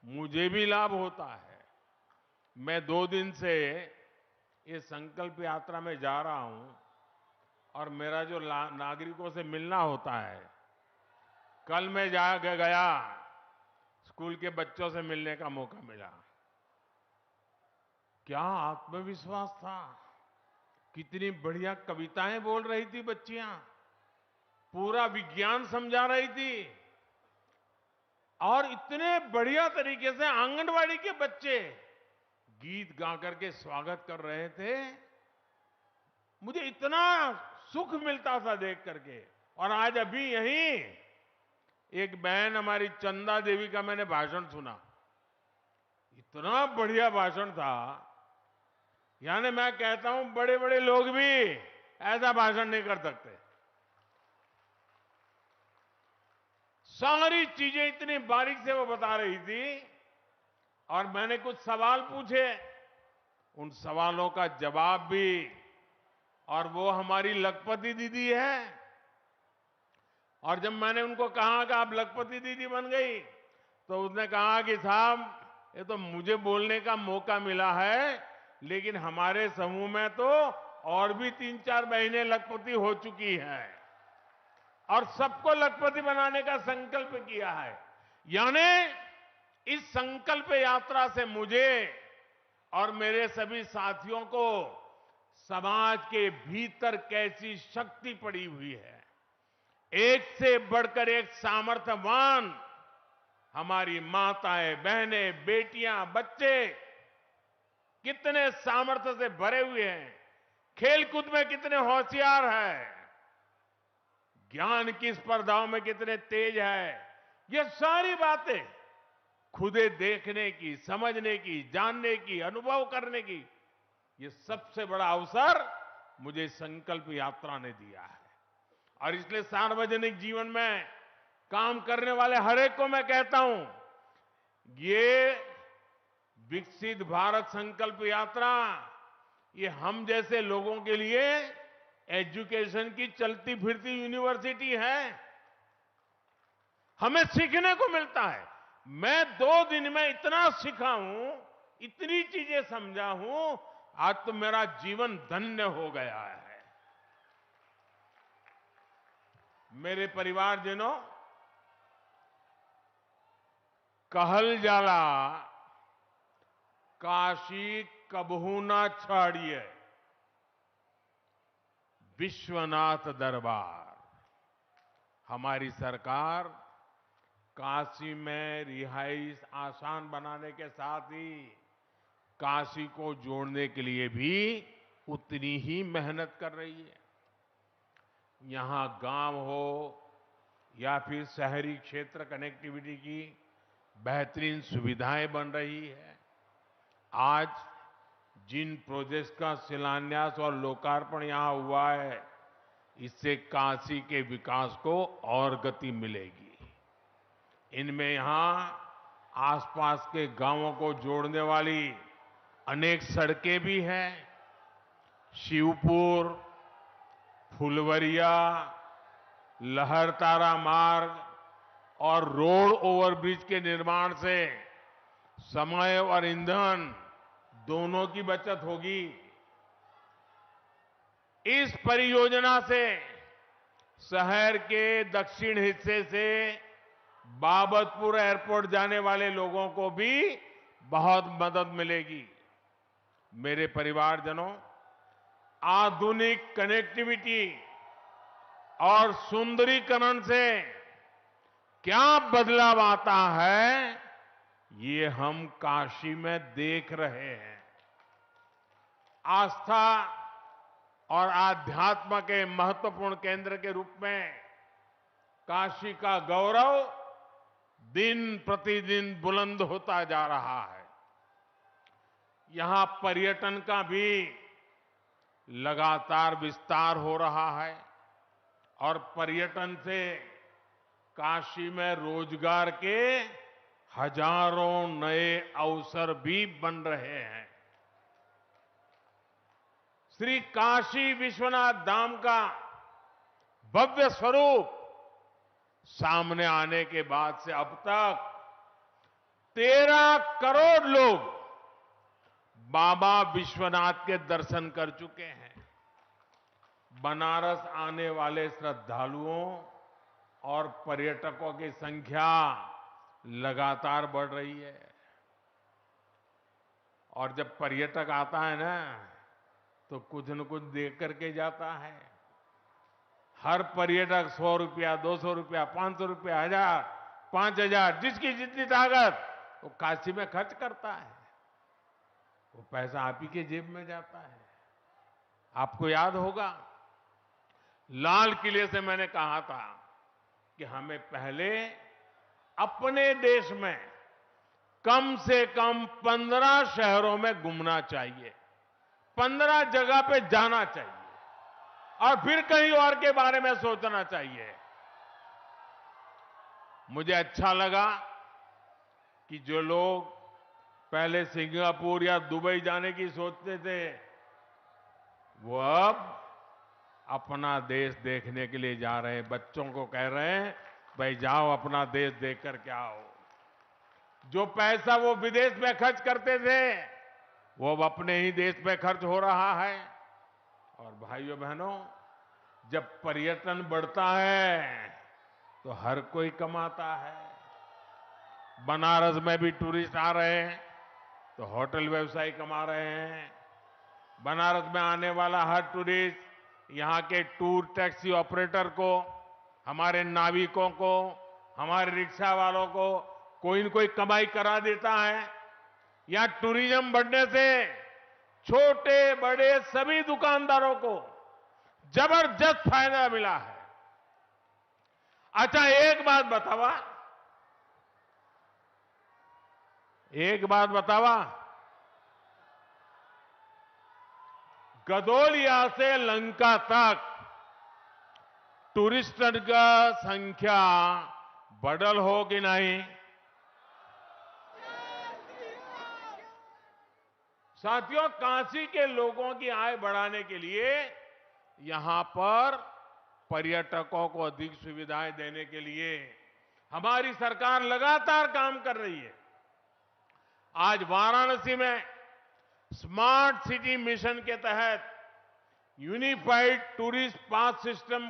मुझे भी लाभ होता है। मैं 2 दिन से ये संकल्प यात्रा में जा रहा हूं और मेरा जो नागरिकों से मिलना होता है, कल मैं गया स्कूल के बच्चों से मिलने का मौका मिला। क्या आत्मविश्वास था, कितनी बढ़िया कविताएं बोल रही थी बच्चियां, पूरा विज्ञान समझा रही थी और इतने बढ़िया तरीके से आंगनवाड़ी के बच्चे गीत गा करके स्वागत कर रहे थे। मुझे इतना सुख मिलता था देख करके। और आज अभी यहीं एक बहन हमारी चंदा देवी का मैंने भाषण सुना, इतना बढ़िया भाषण था। यानी मैं कहता हूं बड़े बड़े लोग भी ऐसा भाषण नहीं कर सकते। सारी चीजें इतनी बारीक से वो बता रही थी और मैंने कुछ सवाल पूछे, उन सवालों का जवाब भी। और वो हमारी लखपति दीदी है। और जब मैंने उनको कहा कि आप लखपति दीदी बन गई, तो उसने कहा कि साहब ये तो मुझे बोलने का मौका मिला है, लेकिन हमारे समूह में तो और भी 3-4 बहनें लखपति हो चुकी हैं और सबको लखपति बनाने का संकल्प किया है। यानी इस संकल्प यात्रा से मुझे और मेरे सभी साथियों को समाज के भीतर कैसी शक्ति पड़ी हुई है, एक से बढ़कर एक सामर्थ्यवान हमारी माताएं, बहनें, बेटियां, बच्चे कितने सामर्थ्य से भरे हुए हैं, खेलकूद में कितने होशियार हैं, ज्ञान की स्पर्धाओं में कितने तेज है। ये सारी बातें खुदे देखने की, समझने की, जानने की, अनुभव करने की, ये सबसे बड़ा अवसर मुझे संकल्प यात्रा ने दिया है। और इसलिए सार्वजनिक जीवन में काम करने वाले हर एक को मैं कहता हूं, ये विकसित भारत संकल्प यात्रा ये हम जैसे लोगों के लिए एजुकेशन की चलती फिरती यूनिवर्सिटी है। हमें सीखने को मिलता है। मैं 2 दिन में इतना सीखा हूं, इतनी चीजें समझा हूं, आज तो मेरा जीवन धन्य हो गया है। मेरे परिवारजनों, कहल जाला काशी कबहू ना छाड़िए, विश्वनाथ दरबार। हमारी सरकार काशी में रिहाइश आसान बनाने के साथ ही काशी को जोड़ने के लिए भी उतनी ही मेहनत कर रही है। यहां गांव हो या फिर शहरी क्षेत्र कनेक्टिविटी की बेहतरीन सुविधाएं बन रही है। आज जिन प्रोजेक्ट्स का शिलान्यास और लोकार्पण यहां हुआ है, इससे काशी के विकास को और गति मिलेगी। इनमें यहां आसपास के गांवों को जोड़ने वाली अनेक सड़कें भी हैं। शिवपुर, फुलवरिया, लहरतारा मार्ग और रोड ओवरब्रिज के निर्माण से समय और ईंधन दोनों की बचत होगी। इस परियोजना से शहर के दक्षिण हिस्से से बाबतपुर एयरपोर्ट जाने वाले लोगों को भी बहुत मदद मिलेगी। मेरे परिवारजनों, आधुनिक कनेक्टिविटी और सुंदरीकरण से क्या बदलाव आता है, ये हम काशी में देख रहे हैं। आस्था और आध्यात्म के महत्वपूर्ण केंद्र के रूप में काशी का गौरव दिन प्रतिदिन बुलंद होता जा रहा है। यहां पर्यटन का भी लगातार विस्तार हो रहा है और पर्यटन से काशी में रोजगार के हजारों नए अवसर भी बन रहे हैं। श्री काशी विश्वनाथ धाम का भव्य स्वरूप सामने आने के बाद से अब तक 13 करोड़ लोग बाबा विश्वनाथ के दर्शन कर चुके हैं। बनारस आने वाले श्रद्धालुओं और पर्यटकों की संख्या लगातार बढ़ रही है। और जब पर्यटक आता है ना, तो कुछ न कुछ देख करके जाता है। हर पर्यटक 100 रुपया, 200 रुपया, 500 रुपया, 1000, 5000, जिसकी जितनी ताकत वो काशी में खर्च करता है। वो पैसा आप ही के जेब में जाता है। आपको याद होगा, लाल किले से मैंने कहा था कि हमें पहले अपने देश में कम से कम 15 शहरों में घूमना चाहिए, 15 जगह पे जाना चाहिए और फिर कहीं और के बारे में सोचना चाहिए। मुझे अच्छा लगा कि जो लोग पहले सिंगापुर या दुबई जाने की सोचते थे, वो अब अपना देश देखने के लिए जा रहे हैं। बच्चों को कह रहे हैं, भाई जाओ अपना देश देख करके आओ। जो पैसा वो विदेश में खर्च करते थे, वो अब अपने ही देश में खर्च हो रहा है। और भाइयों बहनों, जब पर्यटन बढ़ता है तो हर कोई कमाता है। बनारस में भी टूरिस्ट आ रहे हैं तो होटल व्यवसायी कमा रहे हैं। बनारस में आने वाला हर टूरिस्ट यहां के टूर टैक्सी ऑपरेटर को, हमारे नाविकों को, हमारे रिक्शा वालों को कोई न कोई कमाई करा देता है। यहां टूरिज्म बढ़ने से छोटे बड़े सभी दुकानदारों को जबरदस्त फायदा मिला है। अच्छा, एक बात बतावा, गदोलिया से लंका तक टूरिस्टों का संख्या बढ़ल हो कि नहीं? साथियों, काशी के लोगों की आय बढ़ाने के लिए यहां पर पर्यटकों को अधिक सुविधाएं देने के लिए हमारी सरकार लगातार काम कर रही है। आज वाराणसी में स्मार्ट सिटी मिशन के तहत unified tourist pass system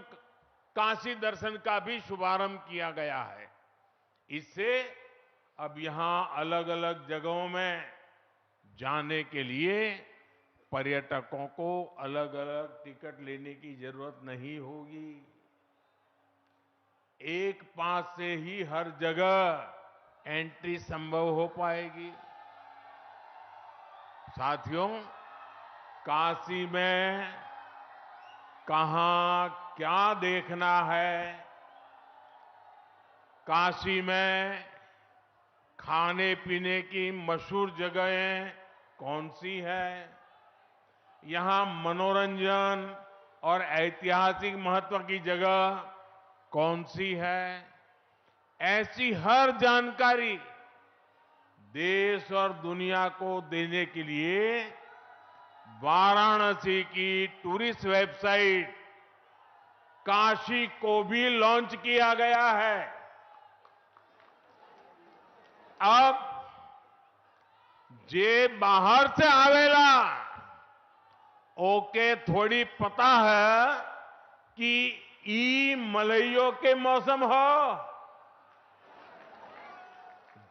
Kashi दर्शन का भी शुभारंभ किया गया है। इससे अब यहां अलग अलग जगहों में जाने के लिए पर्यटकों को अलग अलग टिकट लेने की जरूरत नहीं होगी। एक पास से ही हर जगह एंट्री संभव हो पाएगी। साथियों, काशी में कहां क्या देखना है, काशी में खाने पीने की मशहूर जगहें कौन सी है, यहां मनोरंजन और ऐतिहासिक महत्व की जगह कौन सी है, ऐसी हर जानकारी देश और दुनिया को देने के लिए वाराणसी की टूरिस्ट वेबसाइट काशी को भी लॉन्च किया गया है। अब जे बाहर से आवेला ओके थोड़ी पता है कि ई मलइयों के मौसम हो।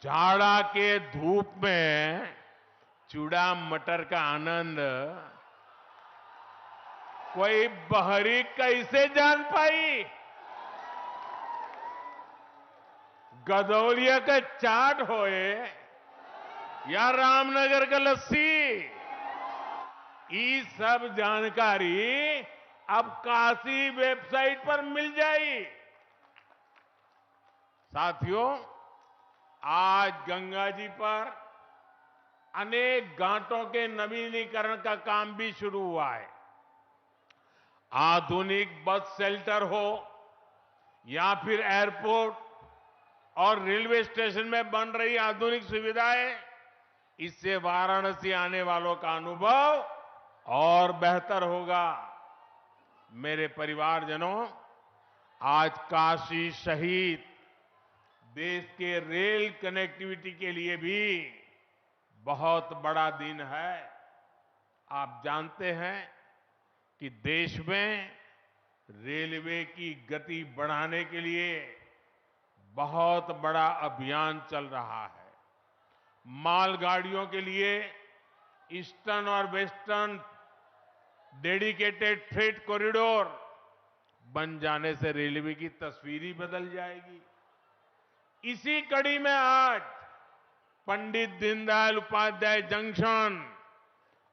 जाड़ा के धूप में चूड़ा मटर का आनंद कोई बहरी कैसे जान पाई? गदौलिया का चाट होए या रामनगर का लस्सी, ये सब जानकारी अब काशी वेबसाइट पर मिल जाई। साथियों, आज गंगा जी पर अनेक घाटों के नवीनीकरण का काम भी शुरू हुआ है। आधुनिक बस शेल्टर हो या फिर एयरपोर्ट, और रेलवे स्टेशन में बन रही आधुनिक सुविधाएं, इससे वाराणसी आने वालों का अनुभव और बेहतर होगा। मेरे परिवारजनों, आज काशी सहित देश के रेल कनेक्टिविटी के लिए भी बहुत बड़ा दिन है। आप जानते हैं कि देश में रेलवे की गति बढ़ाने के लिए बहुत बड़ा अभियान चल रहा है। मालगाड़ियों के लिए ईस्टर्न और वेस्टर्न डेडिकेटेड फ्रेट कॉरिडोर बन जाने से रेलवे की तस्वीर ही बदल जाएगी। इसी कड़ी में आज पंडित दीनदयाल उपाध्याय जंक्शन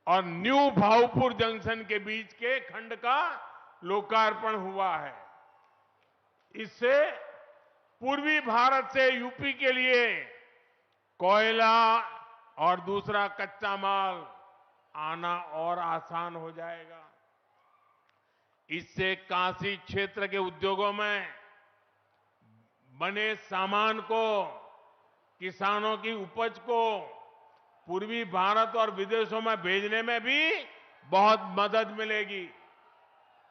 और न्यू भाऊपुर जंक्शन के बीच के खंड का लोकार्पण हुआ है। इससे पूर्वी भारत से यूपी के लिए कोयला और दूसरा कच्चा माल आना और आसान हो जाएगा। इससे काशी क्षेत्र के उद्योगों में बने सामान को, किसानों की उपज को पूर्वी भारत और विदेशों में भेजने में भी बहुत मदद मिलेगी।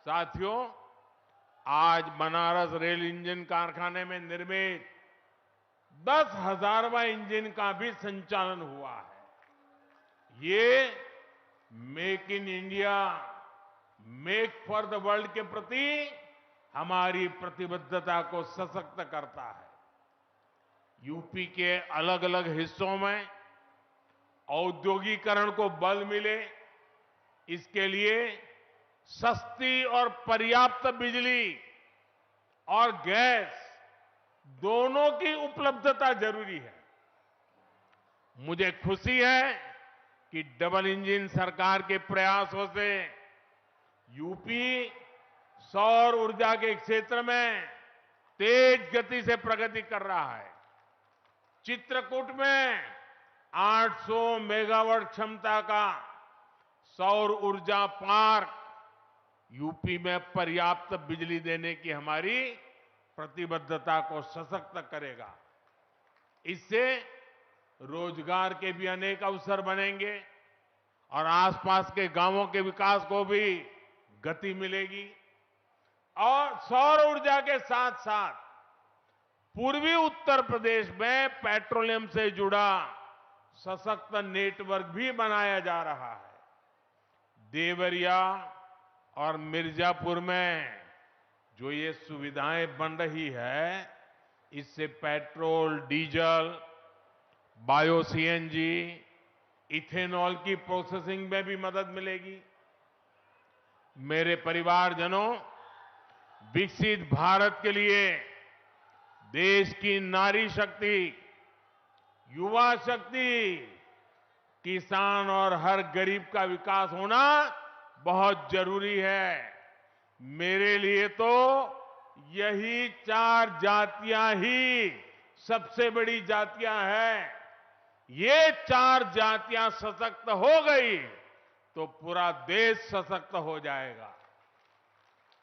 साथियों, आज बनारस रेल इंजन कारखाने में निर्मित 10,000वां इंजन का भी संचालन हुआ है। ये make in India, make for the world के प्रति हमारी प्रतिबद्धता को सशक्त करता है। यूपी के अलग अलग हिस्सों में औद्योगिकरण को बल मिले, इसके लिए सस्ती और पर्याप्त बिजली और गैस दोनों की उपलब्धता जरूरी है। मुझे खुशी है कि डबल इंजन सरकार के प्रयासों से यूपी सौर ऊर्जा के क्षेत्र में तेज गति से प्रगति कर रहा है। चित्रकूट में 800 मेगावाट क्षमता का सौर ऊर्जा पार्क यूपी में पर्याप्त बिजली देने की हमारी प्रतिबद्धता को सशक्त करेगा। इससे रोजगार के भी अनेक अवसर बनेंगे और आसपास के गांवों के विकास को भी गति मिलेगी। और सौर ऊर्जा के साथ साथ पूर्वी उत्तर प्रदेश में पेट्रोलियम से जुड़ा सशक्त नेटवर्क भी बनाया जा रहा है। देवरिया और मिर्जापुर में जो ये सुविधाएं बन रही है, इससे petrol, diesel, bio CNG, ethanol की प्रोसेसिंग में भी मदद मिलेगी। मेरे परिवारजनों, विकसित भारत के लिए देश की नारी शक्ति, युवा शक्ति, किसान और हर गरीब का विकास होना बहुत जरूरी है। मेरे लिए तो यही 4 जातियां ही सबसे बड़ी जातियां हैं। ये 4 जातियां सशक्त हो गई तो पूरा देश सशक्त हो जाएगा।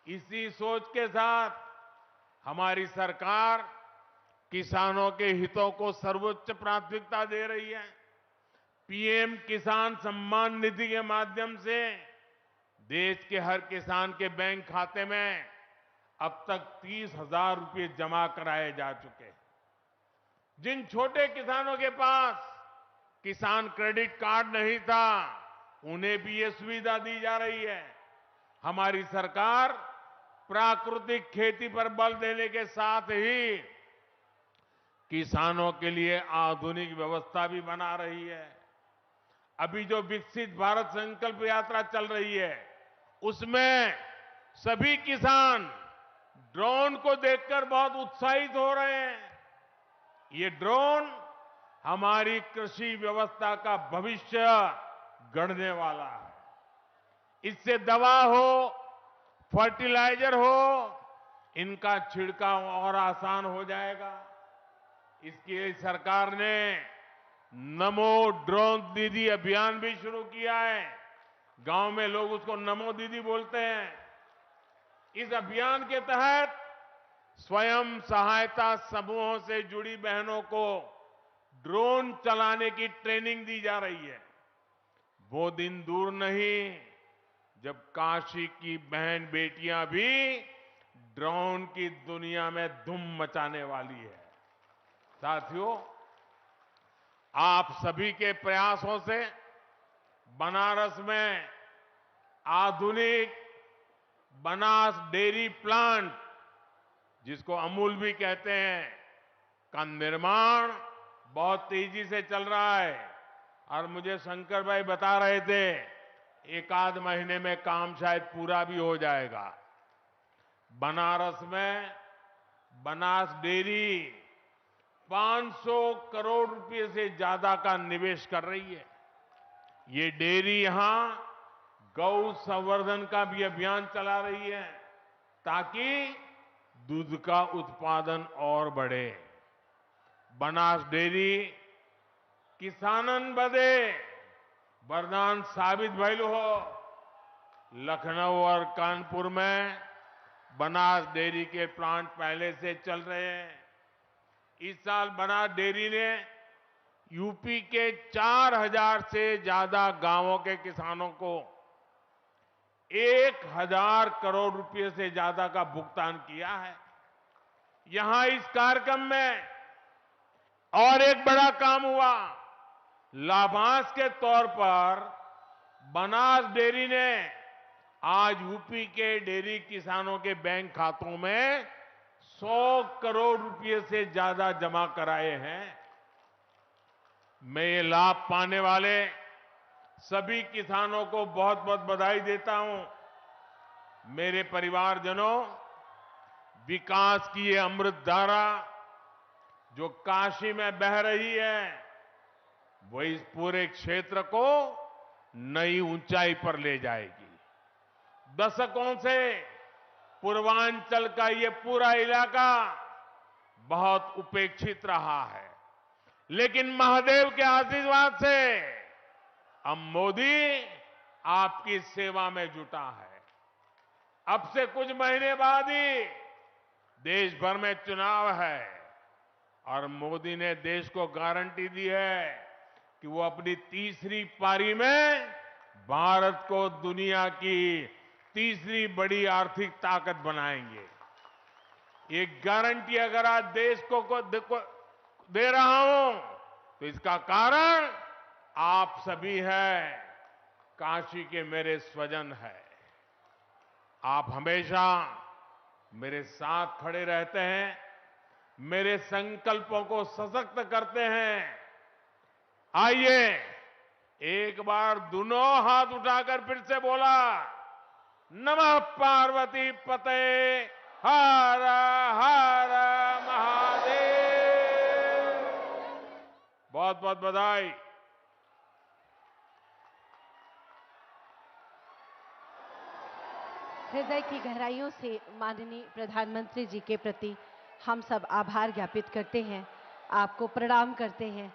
इसी सोच के साथ हमारी सरकार किसानों के हितों को सर्वोच्च प्राथमिकता दे रही है। पीएम किसान सम्मान निधि के माध्यम से देश के हर किसान के बैंक खाते में अब तक 30,000 रुपये जमा कराए जा चुके हैं। जिन छोटे किसानों के पास किसान क्रेडिट कार्ड नहीं था, उन्हें भी ये सुविधा दी जा रही है। हमारी सरकार प्राकृतिक खेती पर बल देने के साथ ही किसानों के लिए आधुनिक व्यवस्था भी बना रही है। अभी जो विकसित भारत संकल्प यात्रा चल रही है, उसमें सभी किसान ड्रोन को देखकर बहुत उत्साहित हो रहे हैं। ये ड्रोन हमारी कृषि व्यवस्था का भविष्य गढ़ने वाला है। इससे दवा हो, फर्टिलाइजर हो, इनका छिड़काव और आसान हो जाएगा। इसके लिए सरकार ने नमो ड्रोन दीदी अभियान भी शुरू किया है। गांव में लोग उसको नमो दीदी बोलते हैं। इस अभियान के तहत स्वयं सहायता समूहों से जुड़ी बहनों को ड्रोन चलाने की ट्रेनिंग दी जा रही है। वो दिन दूर नहीं जब काशी की बहन बेटियां भी ड्रोन की दुनिया में धूम मचाने वाली है। साथियों, आप सभी के प्रयासों से बनारस में आधुनिक बनास डेयरी प्लांट, जिसको अमूल भी कहते हैं, का निर्माण बहुत तेजी से चल रहा है। और मुझे शंकर भाई बता रहे थे, एक आध महीने में काम शायद पूरा भी हो जाएगा। बनारस में बनास डेयरी 500 करोड़ रुपए से ज्यादा का निवेश कर रही है। ये डेयरी यहां गौ संवर्धन का भी अभियान चला रही है ताकि दूध का उत्पादन और बढ़े। बनास डेयरी किसानन बदे वरदान साबित भइल हो। लखनऊ और कानपुर में बनास डेयरी के प्लांट पहले से चल रहे हैं। इस साल बनास डेयरी ने यूपी के 4000 से ज्यादा गांवों के किसानों को 1000 करोड़ रुपए से ज्यादा का भुगतान किया है। यहां इस कार्यक्रम में और एक बड़ा काम हुआ। लाभांश के तौर पर बनास डेयरी ने आज यूपी के डेयरी किसानों के बैंक खातों में 100 करोड़ रुपए से ज्यादा जमा कराए हैं। मैं ये लाभ पाने वाले सभी किसानों को बहुत बहुत बधाई देता हूं। मेरे परिवारजनों, विकास की ये अमृत धारा जो काशी में बह रही है, वो इस पूरे क्षेत्र को नई ऊंचाई पर ले जाएगी। दशकों से पूर्वांचल का ये पूरा इलाका बहुत उपेक्षित रहा है, लेकिन महादेव के आशीर्वाद से अब मोदी आपकी सेवा में जुटा है। अब से कुछ महीने बाद ही देश भर में चुनाव है और मोदी ने देश को गारंटी दी है कि वो अपनी तीसरी पारी में भारत को दुनिया की तीसरी बड़ी आर्थिक ताकत बनाएंगे। ये गारंटी अगर आज देश को दे रहा हूं तो इसका कारण आप सभी हैं, काशी के मेरे स्वजन हैं। आप हमेशा मेरे साथ खड़े रहते हैं, मेरे संकल्पों को सशक्त करते हैं। आइए एक बार दोनों हाथ उठाकर फिर से बोला, नमः पार्वती पते हर हर महादेव। बहुत बहुत बधाई। हृदय की गहराइयों से माननीय प्रधानमंत्री जी के प्रति हम सब आभार ज्ञापित करते हैं, आपको प्रणाम करते हैं,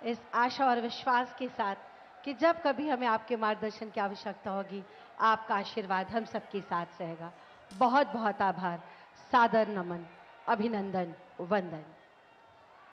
इस आशा और विश्वास के साथ कि जब कभी हमें आपके मार्गदर्शन की आवश्यकता होगी, आपका आशीर्वाद हम सबके साथ रहेगा। बहुत बहुत आभार, सादर नमन, अभिनंदन, वंदन।